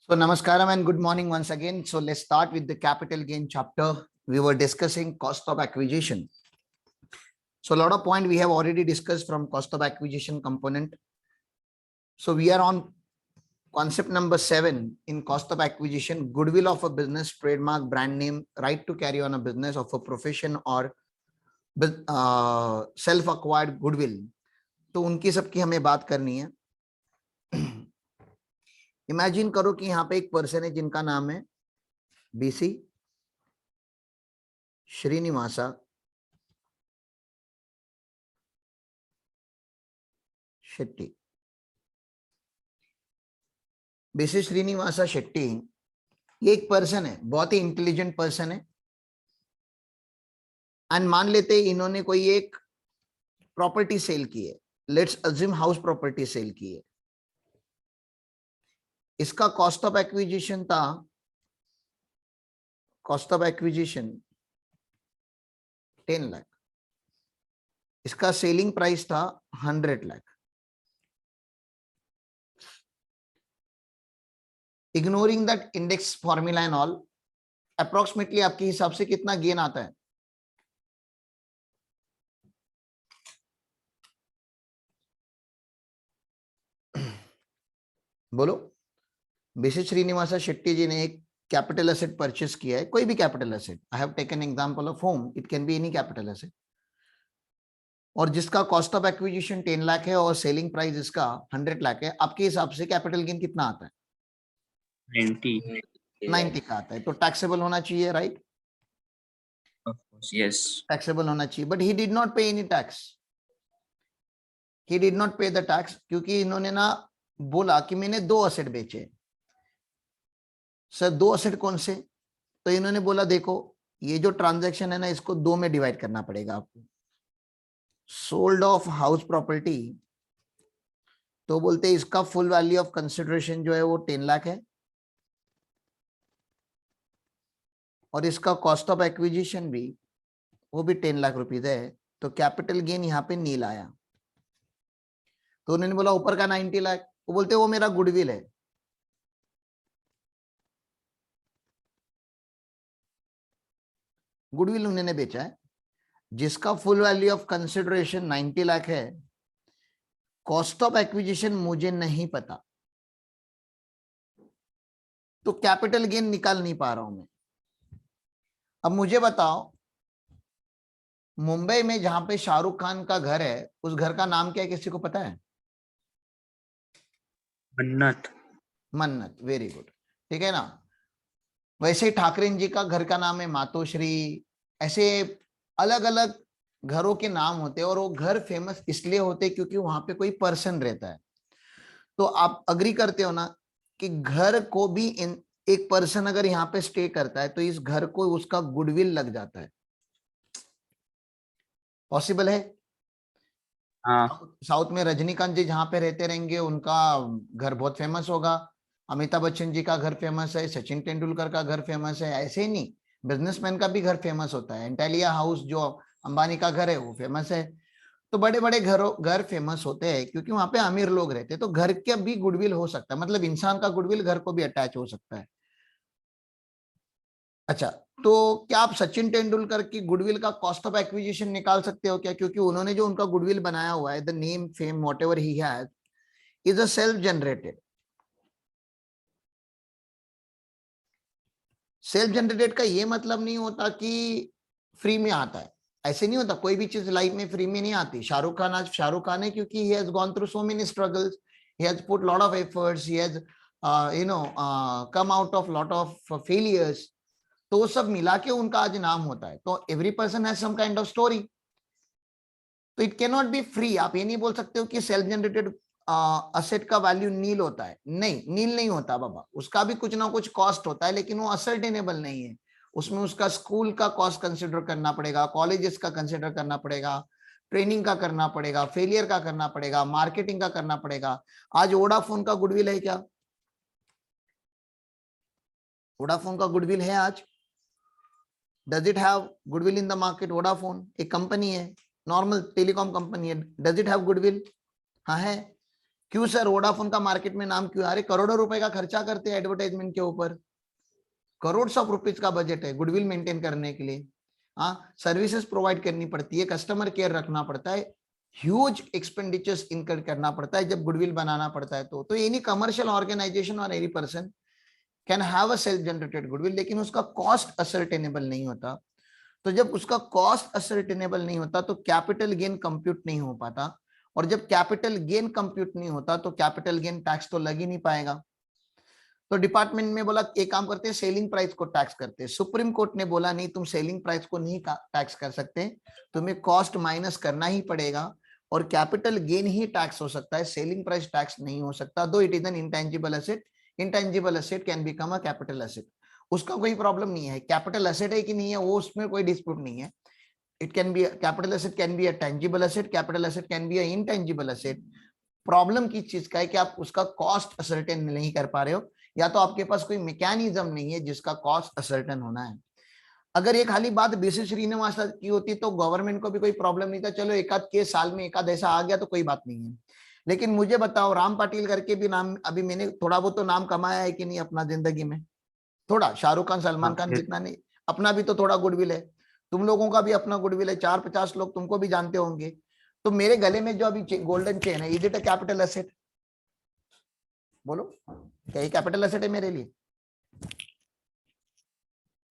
So namaskaram and good morning once again. So let's start with the capital gain chapter. We were discussing cost of acquisition. So a lot of point we have already discussed from cost of acquisition component. So we are on concept number 7 in cost of acquisition: goodwill of a business, trademark, brand name, right to carry on a business of a profession or self acquired goodwill. तो उनकी सबकी हमें बात करनी है. Imagine करो कि यहाँ पे एक पर्सन है जिनका नाम है बीसी श्रीनिवासा शेट्टी. बीसी श्रीनिवासा शेट्टी ये एक पर्सन है, बहुत ही इंटेलिजेंट पर्सन है. एंड मान लेते इन्होंने कोई एक प्रॉपर्टी सेल की है. Let's assume house property sale की है. इसका कॉस्ट ऑफ एक्विजिशन था, कॉस्ट ऑफ एक्विजिशन 10 लाख. इसका सेलिंग प्राइस था 100 lakh. Ignoring that index formula and all, approximately आपके हिसाब से कितना गेन आता है? बोलो. बीसी श्रीनिवासा शेट्टी जी ने एक कैपिटल एसेट परचेस किया है, कोई भी capital asset. I have taken example of home, it can be any capital asset. और जिसका कॉस्ट ऑफ एक्विजिशन 10 लाख है और सेलिंग प्राइस इसका 100 लाख है. आपके हिसाब से कैपिटल गेन कितना आता है? 90 का आता है. तो टैक्सेबल होना चाहिए, राइट? Yes. टैक्सेबल होना चाहिए. बट ही डिड नॉट पे any tax. He did not पे द टैक्स क्योंकि इन्होंने ना बोला कि मैंने 2 असेट बेचे. सर 2 असेट कौन से? तो इन्होंने बोला देखो ये जो ट्रांजैक्शन है ना इसको 2 में डिवाइड करना पड़ेगा आपको. सोल्ड ऑफ हाउस प्रॉपर्टी, तो बोलते हैं इसका फुल वैल्यू ऑफ कंसिडरेशन जो है वो 10 लाख है और इसका कॉस्ट ऑफ एक्विजिशन भी वो भी 10 लाख रुपीज है. तो कैपिटल गेन यहाँ पे नील आया. तो उन्होंने बोला ऊपर का 90 लाख, वो बोलते वो मेरा गुडविल है. गुडविल उन्होंने बेचा है जिसका full value of consideration 90 lakh है. कॉस्ट ऑफ एक्विजिशन मुझे नहीं पता, तो कैपिटल गेन निकाल नहीं पा रहा हूं मैं. अब मुझे बताओ मुंबई में जहां पे शाहरुख खान का घर है उस घर का नाम क्या है? किसी को पता है? मन्नत. मन्नत. Very good. ठीक है ना. वैसे ठाकरे जी का घर का नाम है मातोश्री. ऐसे अलग अलग घरों के नाम होते हैं और वो घर फेमस इसलिए होते हैं क्योंकि वहां पे कोई पर्सन रहता है. तो आप अग्री करते हो ना कि घर को भी एक पर्सन अगर यहाँ पे स्टे करता है तो इस घर को उसका गुडविल लग जाता है. पॉसिबल है? हाँ. साउथ में रजनीकांत जी जहां पे रहते रहेंगे उनका घर बहुत फेमस होगा. अमिताभ बच्चन जी का घर फेमस है, सचिन तेंदुलकर का घर फेमस है. ऐसे ही नहीं, बिजनेसमैन का भी घर फेमस होता है. एंटालिया हाउस जो अंबानी का घर है वो फेमस है. तो बड़े बड़े घर फेमस होते हैं क्योंकि वहां पे अमीर लोग रहते हैं. तो घर का भी गुडविल हो सकता है, मतलब इंसान का गुडविल घर को भी अटैच हो सकता है. अच्छा, तो क्या आप सचिन तेंदुलकर की गुडविल का कॉस्ट ऑफ एक्विजिशन निकाल सकते हो क्या? क्योंकि उन्होंने जो उनका गुडविल बनाया हुआ है, the name fame whatever he has is a self generated. Self generated का ये मतलब नहीं होता कि फ्री में आता है. ऐसे नहीं होता. कोई भी चीज लाइफ में फ्री में नहीं आती. शाहरुख खान आज शाहरुख खान है क्योंकि he has gone through so many struggles, he has put lot of efforts, he has come out of lot of failures. तो वो सब मिला के उनका आज नाम होता है. तो every person has some kind of story. तो it can not be free. आप ये नहीं बोल सकते हो कि सेल्फ जनरेटेड असेट का वैल्यू नील होता है. नहीं, नील नहीं होता बाबा. उसका भी कुछ ना कुछ कॉस्ट होता है, लेकिन वो असर्टेनेबल नहीं है. उसमें उसका स्कूल का कॉस्ट कंसिडर करना पड़ेगा, कॉलेजेस का कंसिडर करना पड़ेगा, ट्रेनिंग का करना पड़ेगा, फेलियर का करना पड़ेगा, मार्केटिंग का करना पड़ेगा. आज वोडाफोन का गुडविल है क्या? वोडाफोन का गुडविल है आज? Does it have goodwill in the market? Vodafone एक कंपनी है, नॉर्मल टेलीकॉम कंपनी है. Does it have goodwill? हाँ है. क्यों सर वोडाफोन का मार्केट में नाम क्यों? अरे करोड़ों रुपए का खर्चा करते हैं एडवर्टाइजमेंट के ऊपर, करोड़ ऑफ रुपीज का बजट है गुडविल मेंटेन करने के लिए। हाँ, सर्विसेज प्रोवाइड करनी पड़ती है, कस्टमर केयर रखना पड़ता है, ह्यूज एक्सपेंडिचर्स इनकर करना पड़ता है जब गुडविल बनाना पड़ता है। तो एनी कमर्शियल ऑर्गेनाइजेशन और any person can have a self generated goodwill, लेकिन उसका कॉस्ट असर्टेनेबल नहीं होता। तो जब उसका कॉस्ट असर्टेनेबल नहीं होता तो कैपिटल गेन कंप्यूट नहीं हो पाता, और जब कैपिटल गेन कंप्यूट नहीं होता तो कैपिटल गेन टैक्स तो लग ही नहीं पाएगा। तो डिपार्टमेंट में बोला एक काम करते हैं, सेलिंग प्राइस को टैक्स करते हैं। सुप्रीम कोर्ट ने बोला नहीं, तुम सेलिंग प्राइस को नहीं टैक्स कर सकते, तुम्हें कॉस्ट माइनस करना ही पड़ेगा, और कैपिटल गेन ही टैक्स हो सकता है, सेलिंग प्राइस टैक्स नहीं हो सकता। दो it is an intangible asset, intangible asset can become a capital asset, उसका कोई प्रॉब्लम नहीं है। कैपिटल एसेट है कि नहीं है वो उसमें कोई डिस्प्यूट नहीं है। It can be capital asset, can be a tangible asset, capital asset can be a intangible asset. Problem किस चीज का है कि आप उसका कॉस्ट असर्टेन नहीं कर पा रहे हो, या तो आपके पास कोई मैकेनिज्म नहीं है जिसका कॉस्ट असर्टेन होना है। अगर ये खाली बात बीसी श्रीनिवास की होती तो गवर्नमेंट को भी कोई प्रॉब्लम नहीं था, चलो एक आध केस साल में एक आध ऐसा आ गया तो कोई बात नहीं है। लेकिन मुझे बताओ, राम पाटिल करके भी नाम, अभी मैंने थोड़ा बहुत तो नाम कमाया है कि नहीं अपना जिंदगी में? थोड़ा, शाहरुख खान सलमान खान जितना नहीं, अपना भी तो थोड़ा गुडविल है, तुम लोगों का भी अपना गुडविल है, 4-50 लोग तुमको भी जानते होंगे। तो मेरे गले में जो अभी गोल्डन चेन है, is it a capital asset? बोलो, क्या ये कैपिटल एसेट है मेरे लिए?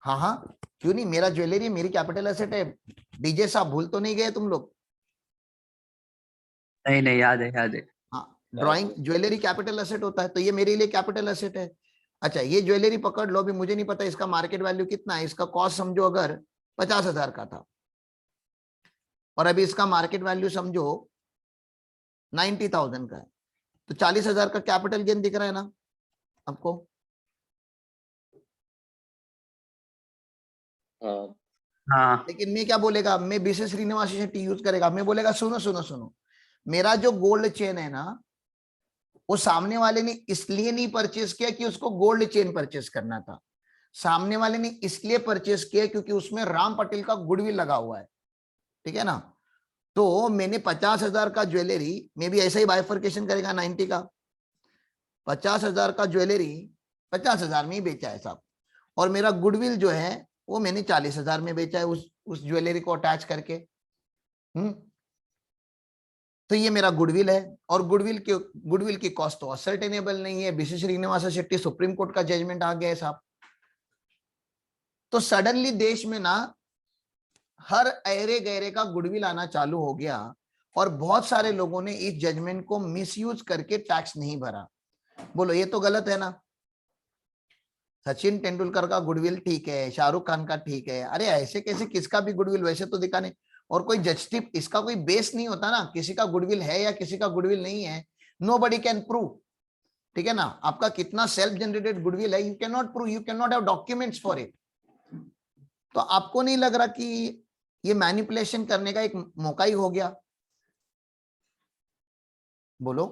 हाँ हाँ, क्यों नहीं, मेरा ज्वेलरी मेरी कैपिटल एसेट है। डीजे साहब भूल तो नहीं गए तुम लोग? नहीं नहीं, याद है याद है। हाँ, ड्राइंग ज्वेलरी कैपिटल एसेट होता है, तो ये मेरे लिए कैपिटल एसेट है। अच्छा, ये ज्वेलरी पकड़ लो, अभी मुझे नहीं पता इसका मार्केट वैल्यू कितना है, इसका कॉस्ट समझो अगर 50,000 का था, और अभी इसका मार्केट वैल्यू समझो 90,000 का है, तो 40,000 का कैपिटल गेन दिख रहा है ना आपको? हाँ लेकिन मैं क्या बोलेगा, मैं बीसी श्रीनिवास शेट्टी यूज करेगा, मैं बोलेगा सुनो सुनो सुनो, मेरा जो गोल्ड चेन है ना, वो सामने वाले ने इसलिए नहीं परचेस किया कि उसको गोल्ड चेन परचेस करना था, सामने वाले ने इसलिए परचेस किया क्योंकि उसमें राम पटेल का गुडविल लगा हुआ है, ठीक है ना? तो मैंने 50,000 का ज्वेलरी, मे भी ऐसा ही बाइफर्केशन करेगा 90 का, 50,000 का ज्वेलरी 50,000 में ही बेचा है साहब, और मेरा गुडविल जो है वो मैंने 40,000 में बेचा है उस ज्वेलरी को अटैच करके। तो ये मेरा गुडविल है, और गुडविल की कॉस्ट तो असर्टेनेबल नहीं है। BC Srinivas Shetty Supreme Court का जजमेंट आ गया है साहब। तो सडनली देश में ना हर ऐरे गैरे का गुडविल आना चालू हो गया, और बहुत सारे लोगों ने इस जजमेंट को मिसयूज करके टैक्स नहीं भरा। बोलो, ये तो गलत है ना? सचिन तेंदुलकर का गुडविल ठीक है, शाहरुख खान का ठीक है, अरे ऐसे कैसे किसका भी गुडविल वैसे तो दिखाने, और कोई जस्टिफ इसका कोई बेस नहीं होता ना, किसी का गुडविल है या किसी का गुडविल नहीं है, नोबडी कैन प्रूव, ठीक है ना? आपका कितना सेल्फ जनरेटेड गुडविल है, you can not prove, you can not have documents for it. तो आपको नहीं लग रहा कि ये मैनिपुलेशन करने का एक मौका ही हो गया? बोलो,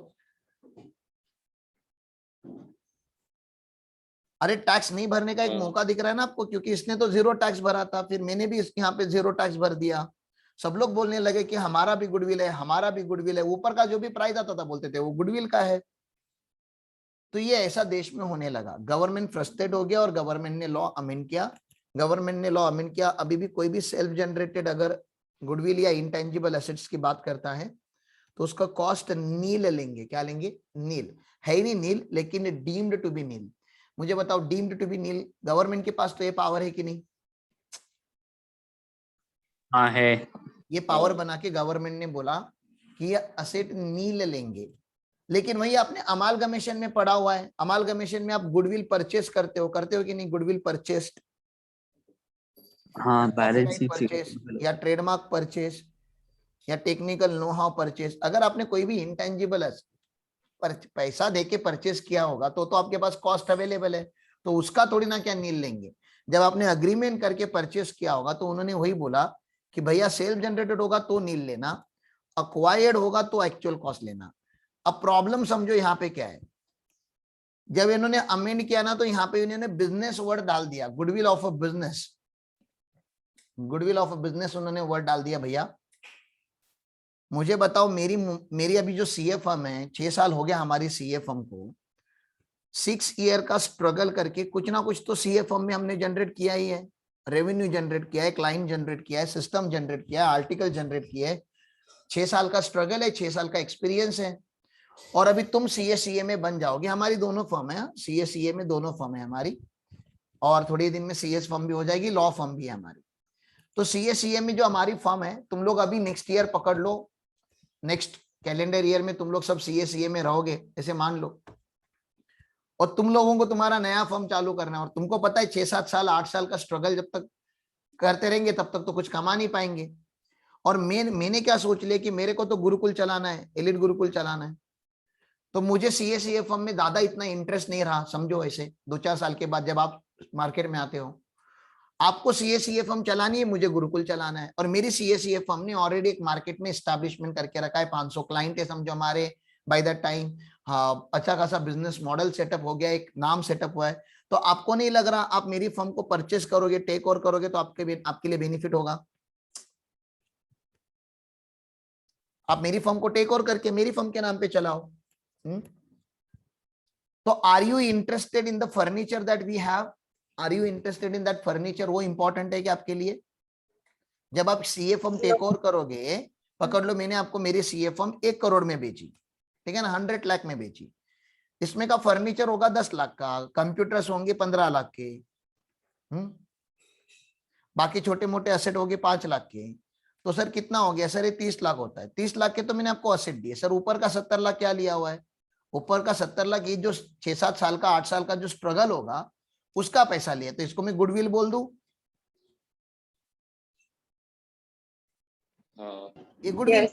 अरे टैक्स नहीं भरने का एक मौका दिख रहा है ना आपको, क्योंकि इसने तो जीरो टैक्स भरा था, फिर मैंने भी यहाँ पे जीरो टैक्स भर दिया, सब लोग बोलने लगे कि हमारा भी गुडविल है, हमारा भी गुडविल है, ऊपर का जो भी प्राइस आता था बोलते थे वो गुडविल का है। तो ये ऐसा देश में होने लगा, गवर्नमेंट फ्रस्ट्रेट हो गया और गवर्नमेंट ने लॉ अमेंड किया। अभी भी कोई भी सेल्फ जनरेटेड अगर गुडविल या इंटेंजिबल एसेट्स की बात करता है तो उसका कॉस्ट नील लेंगे। क्या लेंगे? नील है ही नहीं नील, लेकिन डीम्ड टू बी नील। मुझे बताओ, deemed to be nil, government के पास तो ये पावर है कि नहीं? हाँ है। ये पावर बना के गवर्नमेंट ने बोला कि ये असेट नील लेंगे। लेकिन वही आपने अमालगमेशन में पढ़ा हुआ है, अमालगमेशन में आप गुडविल परचेस करते हो कि नहीं? गुडविल परचेस्ड, हाँ, बैलेंस शीट परचेस या ट्रेडमार्क परचेस या टेक्निकल नो हाउ परचेस, अगर आपने कोई भी इंटेंजिबल पैसा देके परचेस किया होगा तो आपके पास कॉस्ट अवेलेबल है, तो उसका थोड़ी ना क्या नील लेंगे। जब आपने अग्रीमेंट करके परचेस किया होगा तो उन्होंने वही बोला कि भैया सेल्फ जनरेटेड होगा तो नील लेना, अक्वायर्ड होगा तो एक्चुअल कॉस्ट लेना। अब प्रॉब्लम समझो यहाँ पे क्या है, जब इन्होंने अमेंड किया ना तो यहाँ पे इन्होंने बिजनेस वर्ड डाल दिया, goodwill of a business, goodwill of a business उन्होंने वर्ड डाल दिया भैया। मुझे बताओ, मेरी अभी जो सीए फर्म है, 6 साल हो गया हमारी सीए फर्म को, 6 ईयर का स्ट्रगल करके कुछ ना कुछ तो सीए फर्म में हमने जनरेट किया ही है। रेवेन्यू जनरेट किया है, क्लाइंट जनरेट किया है, सिस्टम जनरेट किया है, आर्टिकल जनरेट किया है। 6 साल का स्ट्रगल है, 6 साल का एक्सपीरियंस है। और अभी तुम सीए में बन जाओगे। हमारी दोनों फर्म है, सीए में दोनों फर्म है हमारी, और थोड़ी दिन में सीएस फर्म भी हो जाएगी, लॉ फर्म भी है हमारी। तो सीए में जो हमारी फर्म है, तुम लोग अभी नेक्स्ट ईयर पकड़ लो, नेक्स्ट कैलेंडर ईयर में तुम लोग सब सीए में रहोगे, ऐसे मान लो। और तुम लोगों को तुम्हारा नया फर्म चालू करना है, और तुमको पता है 6-7 साल 8 साल का स्ट्रगल जब तक करते रहेंगे तब तक तो कुछ कमा नहीं पाएंगे। और मैंने क्या सोच लिया कि मेरे को तो गुरुकुल चलाना है, एलिट गुरुकुल चलाना है। तो मुझे सीए फर्म में ज्यादा इतना इंटरेस्ट नहीं रहा, समझो। ऐसे 2-4 साल के बाद जब आप मार्केट में आते हो, आपको सीए फर्म चलानी है, मुझे गुरुकुल चलाना है। और मेरी सीए फर्म ने ऑलरेडी एक मार्केट में एस्टैब्लिशमेंट करके रखा है, 500 क्लाइंट है समझो हमारे बाय दैट टाइम। हाँ, अच्छा खासा बिजनेस मॉडल सेटअप हो गया, एक नाम सेटअप हुआ है। तो आपको नहीं लग रहा आप मेरी फर्म को परचेस करोगे, टेक ओवर करोगे, तो आपके लिए बेनिफिट होगा? आप मेरी फर्म को टेक ओवर करके मेरी फर्म के नाम पे चलाओ। तो are you interested in the furniture that we have? Are you interested in that furniture? वो इंपॉर्टेंट है कि आपके लिए? जब आप सीए फर्म टेक ओवर करोगे, पकड़ लो मैंने आपको मेरी सीए फर्म 1 करोड़ में बेची, ठीक है ना, 100 लाख में बेची। इसमें का फर्नीचर होगा 10 लाख का, कंप्यूटर्स होंगे 15 लाख के, बाकी छोटे मोटे असेट होंगे 5 लाख के। तो सर कितना हो गया? सर ये 30 लाख होता है। 30 लाख के तो मैंने आपको असेट दिए सर, ऊपर का 70 लाख क्या लिया हुआ है? ऊपर का 70 लाख ये जो 6-7 साल का 8 साल का जो स्ट्रगल होगा उसका पैसा लिया, तो इसको मैं गुडविल बोल दूं? ये गुडविल। Yes.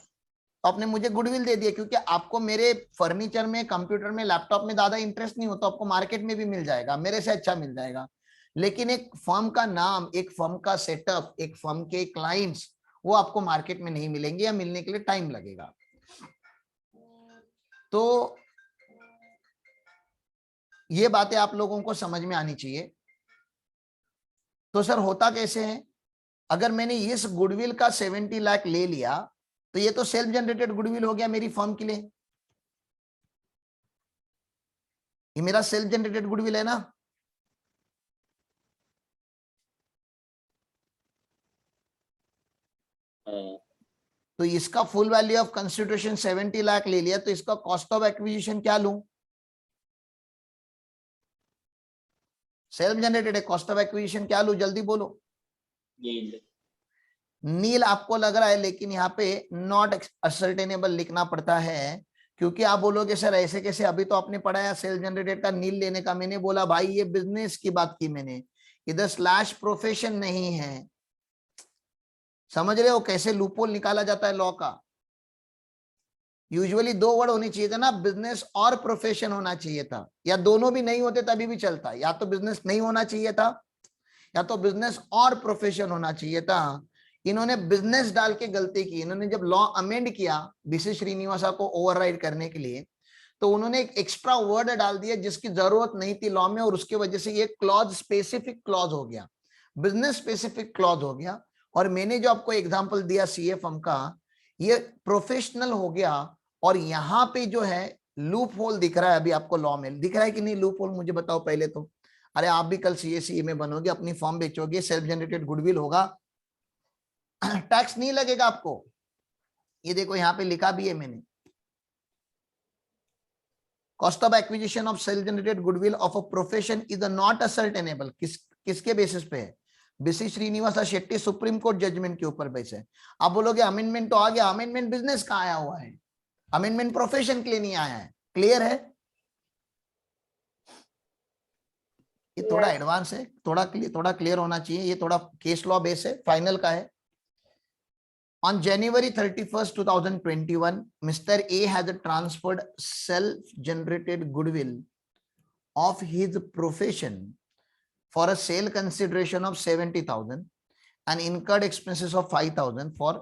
आपने मुझे गुडविल दे दिया, क्योंकि आपको मेरे फर्नीचर में, कंप्यूटर में, लैपटॉप में ज्यादा इंटरेस्ट नहीं होता, आपको मार्केट में भी मिल जाएगा, मेरे से अच्छा मिल जाएगा। लेकिन एक फर्म का नाम, एक फर्म का सेटअप, एक फर्म के क्लाइंट्स, वो आपको मार्केट में नहीं मिलेंगे, या मिलने के लिए टाइम लगेगा। तो ये बातें आप लोगों को समझ में आनी चाहिए। तो सर होता कैसे है? अगर मैंने इस गुडविल का 70 लाख ले लिया, तो ये तो सेल्फ जनरेटेड गुडविल हो गया मेरी फर्म के लिए। ये मेरा सेल्फ जनरेटेड गुडविल है ना? तो इसका full value of consideration 70 lakh ले लिया, तो इसका कॉस्ट ऑफ एक्विजिशन क्या लूं? सेल्फ जनरेटेड है, कॉस्ट ऑफ एक्विजिशन क्या लूं? जल्दी बोलो। नील आपको लग रहा है, लेकिन यहाँ पे नॉट असर्टेनेबल लिखना पड़ता है, क्योंकि आप बोलोगे सर ऐसे कैसे, अभी तो आपने पढ़ाया सेल्फ जनरेटेड का नील लेने का। मैंने बोला भाई ये बिजनेस की बात की मैंने, इधर स्लैश प्रोफेशन नहीं है। समझ रहे हो कैसे लूपहोल निकाला जाता है लॉ का? यूजुअली 2 वर्ड होनी चाहिए था ना, बिजनेस और प्रोफेशन होना चाहिए था, या दोनों भी नहीं होते तभी भी चलता। या तो बिजनेस नहीं होना चाहिए था, या तो बिजनेस और प्रोफेशन होना चाहिए था। इन्होंने बिजनेस डाल के गलती की। इन्होंने जब लॉ अमेंड किया बीसी श्रीनिवासा को ओवरराइड करने के लिए, तो उन्होंने एक एक्स्ट्रा वर्ड डाल दिया जिसकी जरूरत नहीं थी लॉ में, और उसकी वजह से ये क्लॉज स्पेसिफिक क्लॉज हो गया, बिजनेस स्पेसिफिक क्लॉज हो गया। और मैंने जो आपको एग्जांपल दिया सीए फर्म का, ये प्रोफेशनल हो गया। और यहाँ पे जो है लूप होल दिख रहा है, अभी आपको लॉ में दिख रहा है कि नहीं लूप होल? मुझे बताओ पहले तो। अरे आप भी कल सीए में बनोगे, अपनी फर्म बेचोगे, सेल्फ जनरेटेड गुडविल होगा, टैक्स नहीं लगेगा आपको। ये देखो यहाँ पे लिखा भी है मैंने, cost of acquisition of self generated goodwill of a profession is not ascertainable. किसके बेसिस पे है? BC Srinivasa Shetty Supreme Court judgment के ऊपर बेस है। आप बोलोगे अमेंडमेंट तो आ गया, अमेंडमेंट बिजनेस का आया हुआ है, अमेंडमेंट प्रोफेशन के लिए नहीं आया है। क्लियर है? ये थोड़ा एडवांस है, थोड़ा क्लियर होना चाहिए। ये थोड़ा केस लॉ बेस है, फाइनल का है। On January 31st, 2021, Mr. A has transferred self-generated goodwill of his profession for a sale consideration of 70,000 and incurred expenses of 5,000 for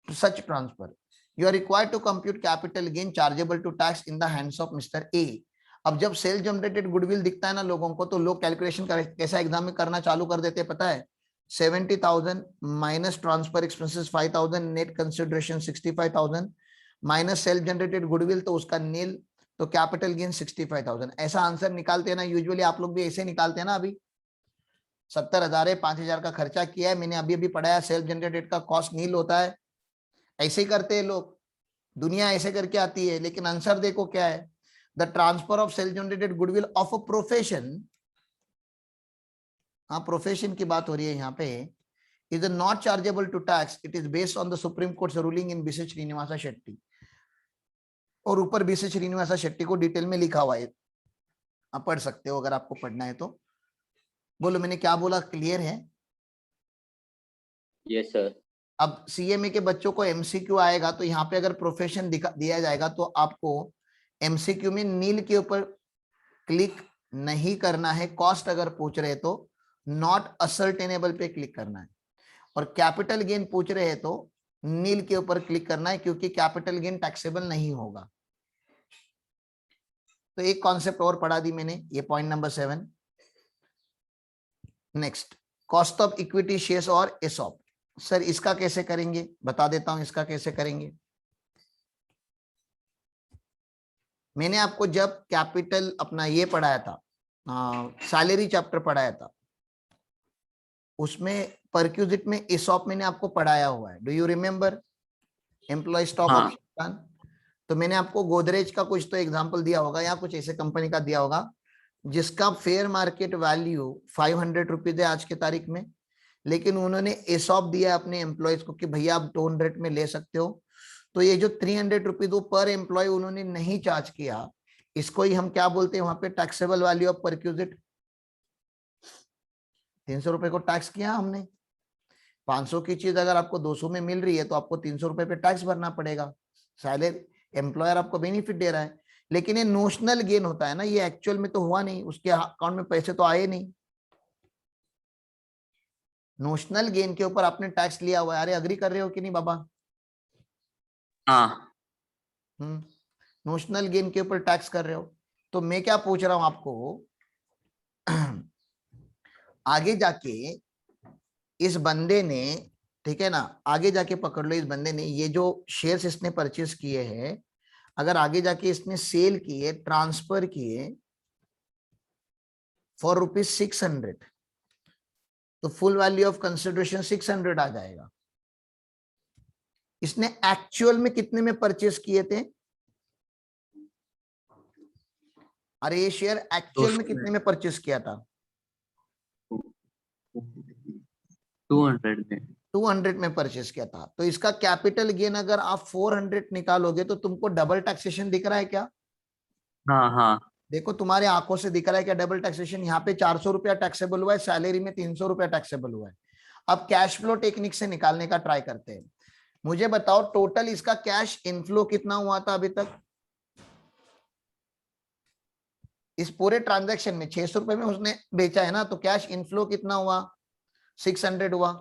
such transfer. You are required to compute capital gain chargeable to tax in the hands of Mr. A. अब जब self generated goodwill दिखता है ना लोगों को, तो लोग calculation कैसा एग्जाम में करना चालू कर देते हैं पता है? 70,000 minus transfer expenses 5,000, net consideration 65,000 minus self generated goodwill, तो उसका नील, तो कैपिटल गेन 65,000। ऐसा आंसर निकालते हैं ना यूजुअली, आप लोग भी ऐसे निकालते हैं ना। अभी 70,000 है, 5,000 का खर्चा किया है, मैंने अभी अभी पढ़ाया सेल्फ जनरेटेड का कॉस्ट नील होता है, ऐसे ही करते हैं लोग, दुनिया ऐसे करके आती है। लेकिन आंसर देखो क्या है, the transfer of self generated goodwill of a profession, हाँ प्रोफेशन की बात हो रही है यहाँ पे, is not chargeable to tax, it is based on the Supreme Court ruling in BC Srinivasa Shetty. और ऊपर बीसी श्रीनिवासा शेट्टी को डिटेल में लिखा हुआ है, आप पढ़ सकते हो अगर आपको पढ़ना है तो। बोलो मैंने क्या बोला, क्लियर है? Yes sir. अब सीएमए के बच्चों को एमसीक्यू आएगा, तो यहाँ पे अगर प्रोफेशन दिया जाएगा तो आपको एमसीक्यू में नील के ऊपर क्लिक नहीं करना है, कॉस्ट अगर पूछ रहे तो नॉट असर्टेनेबल पे क्लिक करना है, और कैपिटल गेन पूछ रहे हैं तो नील के ऊपर क्लिक करना है, क्योंकि कैपिटल गेन टैक्सेबल नहीं होगा। तो एक कॉन्सेप्ट और पढ़ा दी मैंने, ये point number 7। Next, cost of equity shares और एसॉप। सर इसका कैसे करेंगे, बता देता हूं इसका कैसे करेंगे। मैंने आपको जब कैपिटल अपना ये पढ़ाया था, सैलरी चैप्टर पढ़ाया था, उसमें परक्यूजिट में एसॉप मैंने आपको पढ़ाया हुआ है, do you remember? Employ stock हाँ। Option plan. तो मैंने आपको गोदरेज का कुछ तो एग्जांपल दिया होगा, या कुछ ऐसे कंपनी का दिया होगा जिसका फेयर मार्केट वैल्यू 500 रुपीज है आज के तारीख में, लेकिन उन्होंने एसॉप दिया अपने एम्प्लॉयज को कि भैया आप 200 में ले सकते हो। तो ये जो 300 रुपीज वो पर एम्प्लॉय उन्होंने नहीं चार्ज किया, इसको ही हम क्या बोलते हैं वहां पे, टैक्सेबल वैल्यू ऑफ परक्यूजिट। 300 रुपए को टैक्स किया हमने, 500 की चीज अगर आपको 200 में मिल रही है तो आपको 300 रुपए पे टैक्स भरना पड़ेगा। सैलरी एम्प्लॉयर आपको बेनिफिट दे रहा है, लेकिन ये नोशनल गेन होता है ना, ये एक्चुअल में तो हुआ नहीं, उसके अकाउंट में पैसे तो आए नहीं। नोशनल गेन के ऊपर आपने टैक्स लिया हुआ है। अरे अग्री कर रहे हो कि नहीं बाबा? हाँ। नोशनल गेन के ऊपर टैक्स कर रहे हो। तो मैं क्या पूछ रहा हूं आपको, आगे जाके इस बंदे ने, ठीक है ना, आगे जाके पकड़ लो, इस बंदे ने ये जो शेयर्स इसने परचेस किए हैं, अगर आगे जाके इसने सेल किए, ट्रांसफर किए फॉर ₹600, तो फुल वैल्यू ऑफ कंसिडरेशन 600 आ जाएगा। इसने एक्चुअल में कितने में परचेस किए थे? अरे ये शेयर एक्चुअल में कितने में परचेस किया था? 200 में। 200 में परचेस किया था। तो इसका कैपिटल गेन अगर आप 400 निकालोगे तो तुमको डबल टैक्सेशन दिख रहा है क्या? हाँ हाँ। देखो तुम्हारे आंखों से दिख रहा है क्या डबल टैक्सेशन? यहाँ पे 400 रुपया टैक्सेबल हुआ है, सैलरी में 300 रुपया टैक्सेबल हुआ है। अब कैश फ्लो टेक्निक से निकालने का ट्राई करते हैं। मुझे बताओ टोटल इसका कैश इनफ्लो कितना हुआ था अभी तक? इस पूरे ट्रांजैक्शन में 600 रुपए में उसने बेचा है ना, तो कैश इनफ्लो कितना हुआ? 600 हुआ।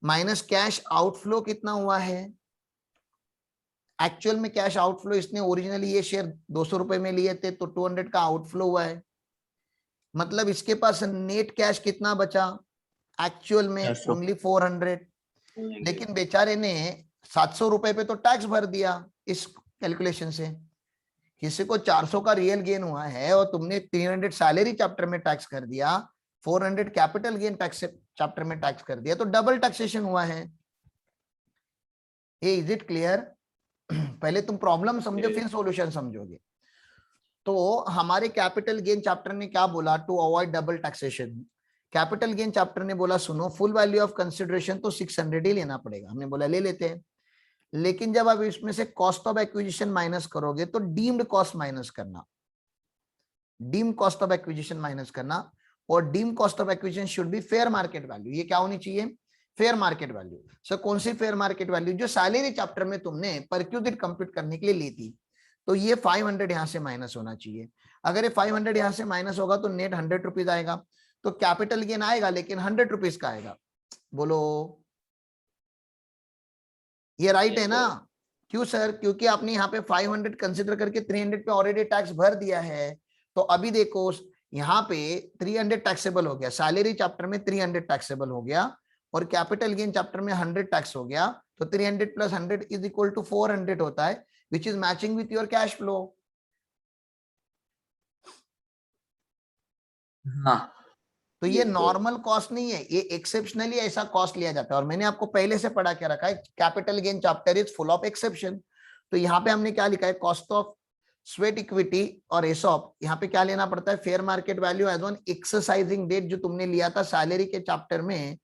माइनस कैश आउटफ्लो कितना हुआ है? एक्चुअल में कैश आउटफ्लो, इसने ओरिजिनली ये शेयर 200 रुपए में लिए थे, तो 200 का आउटफ्लो हुआ है। मतलब इसके पास नेट कैश कितना बचा? एक्चुअल में 400। ओनली 400। लेकिन बेचारे ने 700 रुपए पे तो टैक्स भर दिया इस कैलकुलेशन से। किसी को 400 का रियल गेन हुआ है और तुमने 300 सैलरी चैप्टर में टैक्स कर दिया, 400 कैपिटल गेन टैक्स चैप्टर में टैक्स कर दिया, तो डबल टैक्सेशन हुआ है। ये इज इट क्लियर? पहले तुम प्रॉब्लम समझो फिर सॉल्यूशन समझोगे। तो हमारे कैपिटल गेन चैप्टर ने क्या बोला? To avoid double taxation, capital gain chapter ने बोला सुनो फुल वैल्यू ऑफ कंसिडरेशन तो 600 ही लेना पड़ेगा। हमने बोला ले लेते हैं, लेकिन जब आप इसमें से कॉस्ट ऑफ एक्विजिशन माइनस करोगे तो डीम्ड कॉस्ट माइनस करना, deemed cost of acquisition minus करना, और deemed cost of acquisition should be fair market value. ये क्या होनी चाहिए? Fair market value. सर कौन सी फेयर मार्केट वैल्यू? जो सैलरी चैप्टर में तुमने परक्यूजिट कंप्यूट करने के लिए ली थी। तो ये 500 यहां से माइनस होना चाहिए। अगर ये 500 यहां से माइनस होगा तो नेट 100 रुपीज आएगा। तो कैपिटल गेन आएगा लेकिन 100 रुपीज का आएगा। बोलो ये राइट है ना? क्यों सर? क्योंकि आपने यहाँ पे 500 कंसिडर करके 300 पे ऑलरेडी टैक्स भर दिया है। तो अभी देखो यहाँ पे 300 टैक्सेबल हो गया, सैलरी चैप्टर में 300 टैक्सेबल हो गया और कैपिटल गेन चैप्टर में 100 टैक्स हो गया, तो 300 प्लस 100 इज इक्वल टू 400 होता है, which is matching with your cash flow. हाँ तो ये नॉर्मल कॉस्ट नहीं है, ये एक्सेप्शनली ऐसा कॉस्ट लिया जाता है, और मैंने आपको पहले से पढ़ा के रखा है capital gain chapter is full of exception. तो यहाँ पे हमने क्या लिखा है, कॉस्ट ऑफ स्वेट इक्विटी और एसॉप, यहाँ पे क्या लेना पड़ता है, fair market value as on exercising date, जो तुमने लिया था सैलरी के चैप्टर में,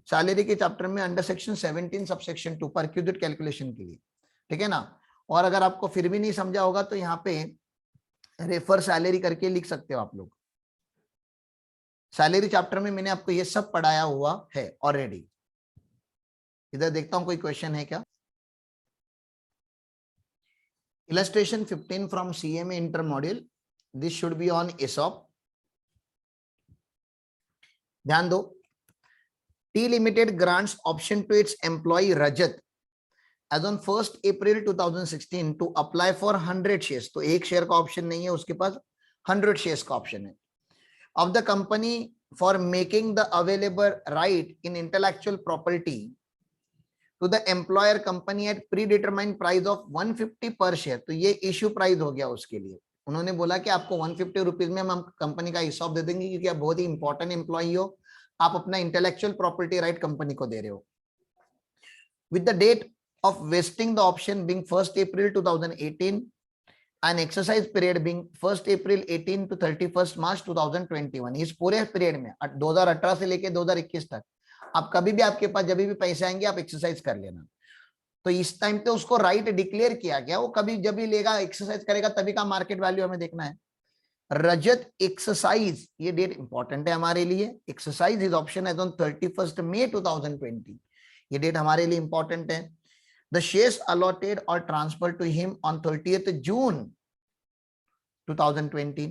सैलरी के चैप्टर में under section 17 subsection 2 perquisite calculation के लिए, ठीक है ना। और अगर आपको फिर भी नहीं समझा होगा तो यहाँ पे रेफर सैलरी करके लिख सकते हो आप लोग। सैलरी चैप्टर में मैंने आपको ये सब पढ़ाया हुआ है ऑलरेडी। इधर देखता हूं कोई क्वेश्चन है क्या। Illustration 15 from CMA inter module, this should be on ESOP। ध्यान दो, T Limited grants option to its employee Rajat as on 1st April 2016 to apply for 100 shares। तो एक शेयर का ऑप्शन नहीं है, उसके पास 100 शेयर्स का ऑप्शन है। of the company for making the available right in intellectual property to the employer company at predetermined price of 150 per share। तो ये इश्यू प्राइस हो गया उसके लिए, उन्होंने बोला कि आपको 150 रुपीज में हम कंपनी का ESOP दे देंगे, क्योंकि आप बहुत ही इंपॉर्टेंट एम्प्लॉई हो, आप अपना इंटेलेक्चुअल प्रॉपर्टी राइट कंपनी को दे रहे हो। With the date of vesting the option being 1st April 2018 and exercise period being 1st April 18 to 31st March 2021। इस पूरे पीरियड में 2018 से लेके 2021 तक आप कभी भी, आपके पास जब भी पैसे आएंगे आप एक्सरसाइज कर लेना। तो इस टाइम पे उसको राइट डिक्लेयर किया गया, वो कभी जब भी लेगा एक्सरसाइज करेगा तभी का मार्केट वैल्यू हमें देखना है। रजत एक्सरसाइज, ये डेट इंपॉर्टेंट है हमारे लिए, exercise is option as on 31st May 2020, ये डेट हमारे लिए इंपॉर्टेंट है। The shares allotted or transferred to him on 30th June 2020,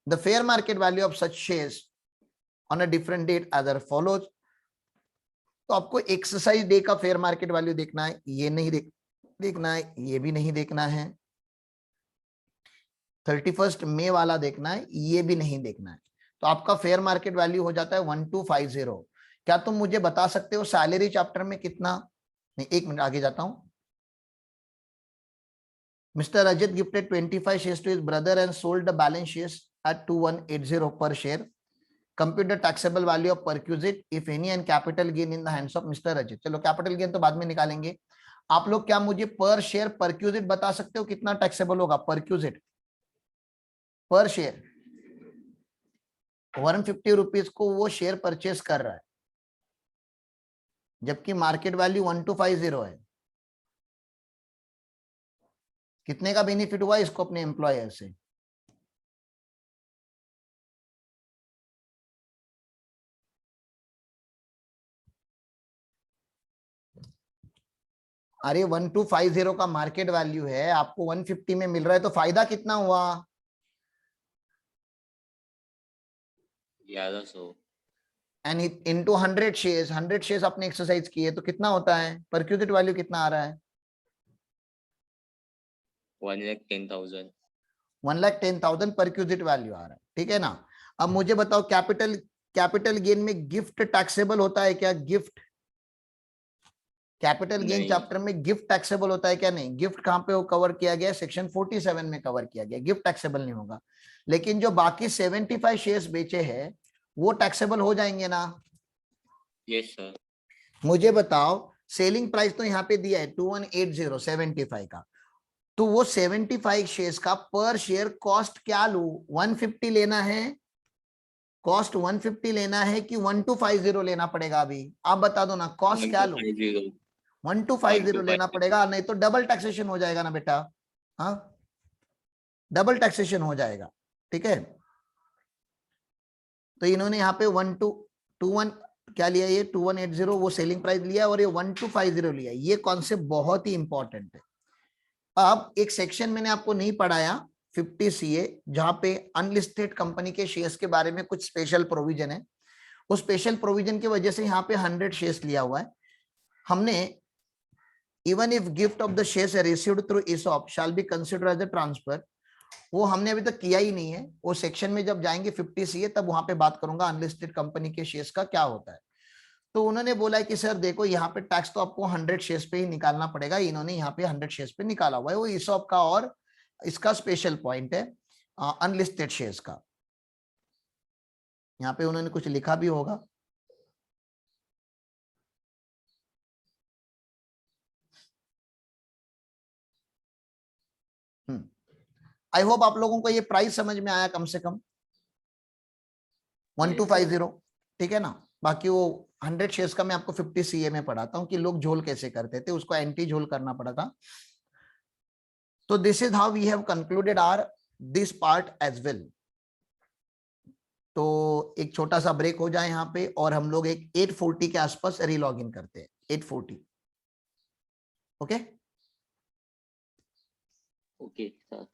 the fair market value of such shares on a different date as follows। तो आपको exercise day का fair market value देखना है, ये नहीं देखना है, ये भी नहीं देखना है, 31st May वाला देखना है, ये भी नहीं देखना है। तो आपका फेयर मार्केट वैल्यू हो जाता है 1250। क्या तुम मुझे बता सकते हो सैलरी चैप्टर में कितना, नहीं एक मिनट आगे जाता हूं। Mr. Rajat gifted 25 shares to his brother and sold the balance shares at 2180 per share। Compute the taxable value of perquisite if any and capital gain in the hands of Mr. Rajat। चलो capital gain तो बाद में निकालेंगे। आप लोग क्या मुझे पर शेयर परक्यूजिट बता सकते हो कितना टैक्सेबल होगा, परक्यूजिट पर शेयर 150 रुपीज को वो शेयर परचेस कर रहा है, जबकि मार्केट वैल्यू 1250 है। कितने का बेनिफिट हुआ इसको अपने एम्प्लॉयर से, अरे 1250 का मार्केट वैल्यू है, आपको 150 में मिल रहा है, तो फायदा कितना हुआ, 1100। एंड इनटू 100 शेयर्स, 100 शेयर्स आपने एक्सरसाइज किए तो कितना होता है, परक्यूजिट वैल्यू कितना आ रहा है, 1,10,000। 1,10,000 परक्यूजिट वैल्यू आ रहा है, ठीक है ना। अब मुझे बताओ कैपिटल गेन में गिफ्ट टैक्सेबल होता है क्या, गिफ्ट कैपिटल गेन चैप्टर में गिफ्ट टैक्सेबल होता है क्या, नहीं। गिफ्ट कहां पे वो कवर किया गया है, सेक्शन 47 में कवर किया गया, गिफ्ट टैक्सेबल नहीं होगा। लेकिन जो बाकी 75 शेयर्स बेचे हैं वो टैक्सेबल हो जाएंगे ना। Yes sir. मुझे बताओ सेलिंग प्राइस तो यहाँ पे दिया है 2180 75 का, तो वो 75 शेयर्स का पर शेयर कॉस्ट क्या लू, 150 लेना है, कॉस्ट 150 लेना है कि 1250 लेना पड़ेगा, अभी आप बता दो ना, कॉस्ट क्या लू, 1250 लेना पड़ेगा, नहीं तो डबल टैक्सेशन हो जाएगा ना बेटा, हाँ डबल टैक्सेशन हो जाएगा, ठीक है। तो इन्होंने यहाँ पे 1221 क्या लिया, ये 2180 वो सेलिंग प्राइस लिया और ये 1250 लिया, ये कॉन्सेप्ट बहुत ही इंपॉर्टेंट है। अब एक सेक्शन मैंने आपको नहीं पढ़ाया 50 CA, जहां पे अनलिस्टेड कंपनी के शेयर्स के बारे में कुछ स्पेशल प्रोविजन है, उस स्पेशल प्रोविजन की वजह से यहाँ पे 100 शेयर्स लिया हुआ है हमने। Even if gift of the shares received through ESOP shall be considered as a transfer, वो हमने अभी तक किया ही नहीं है, वो सेक्शन में जब जाएंगे 50 सीए तब वहां पे बात करूंगा अनलिस्टेड कंपनी के शेयर्स का क्या होता है। तो उन्होंने बोला है कि सर देखो यहाँ पे टैक्स तो आपको 100 शेयर्स पे ही निकालना पड़ेगा, इन्होंने यहाँ पे 100 शेयर्स पे निकाला हुआ है, वो ईसॉप का और इसका स्पेशल पॉइंट है अनलिस्टेड शेयर्स का। यहाँ पे उन्होंने कुछ लिखा भी होगा। आई होप आप लोगों को ये प्राइस समझ में आया कम से कम 1250, ठीक है ना। बाकी वो 100 शेयर्स का मैं आपको 50 सीए में पढ़ाता हूँ कि लोग झोल कैसे करते थे, उसको एंटी झोल करना पड़ा था। तो this is how we have concluded our this part as well. तो एक छोटा सा ब्रेक हो जाए यहाँ पे और हम लोग एक 840 के आसपास रीलॉग इन करते हैं, 840। Okay okay sir.